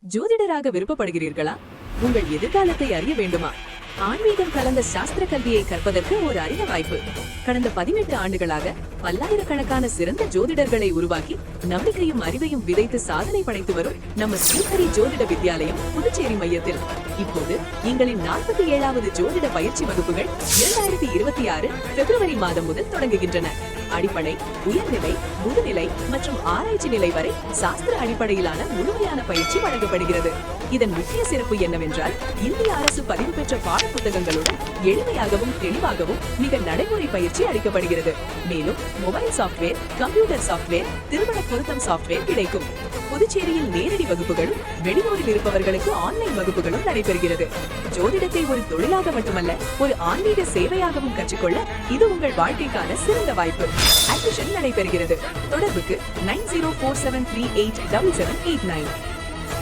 ஜோதிடராக விருப்பப்படுகிறீர்களா? உங்கள் எதிர்காலத்தை அறிய வேண்டுமா? ஆன்மீகம் கலந்த சாஸ்திர கல்வியை கற்பதற்கு ஒரு அரிய வாய்ப்பு. கடந்த 18 ஆண்டுகளாக பல்லாயிரக்கணக்கான சிறந்த ஜோதிடர்களை உருவாக்கி நம்பிக்கையும் அறிவையும் விதைத்து சாதனை படைத்து வரும் நம்ம ஸ்ரீஹரி ஜோதிட வித்யாலயம் புதுச்சேரி மையத்தில் இப்போது எங்களின் 47வது ஜோதிட பயிற்சி வகுப்புகள் 2026 பிப்ரவரி மாதம் முதல் தொடங்குகின்றன. அடிப்படை, உயர்நிலை, முதுநிலை மற்றும் ஆராய்ச்சி நிலை வரை சாஸ்திர அடிப்படையிலான முழுமையான பயிற்சி வழங்கப்படுகிறது. இதன் முக்கிய சிறப்பு என்னவென்றால், இந்திய அரசு பதிவு பெற்ற பாட புத்தகங்களுடன் எளிமையாகவும் தெளிவாகவும் மிக நடைமுறை பயிற்சி அளிக்கப்படுகிறது. மேலும் மொபைல் சாப்ட்வேர், கம்ப்யூட்டர் சாப்ட்வேர், திருமண பொருத்தம் சாப்ட்வேர் கிடைக்கும். புதுச்சேரியில் நேரடி வகுப்புகளும் வெளியூரில் இருப்பவர்களுக்கு ஆன்லைன் வகுப்புகளும் நடைபெறுகிறது. ஜோதிடத்தை ஒரு தொழிலாக மட்டுமல்ல, ஒரு ஆன்மீக சேவையாகவும் கற்றுக்கொள்ள இது உங்கள் வாழ்க்கைக்கான சிறந்த வாய்ப்பு. அட்மிஷன் நடைபெறுகிறது. தொடர்புக்கு 9047387789.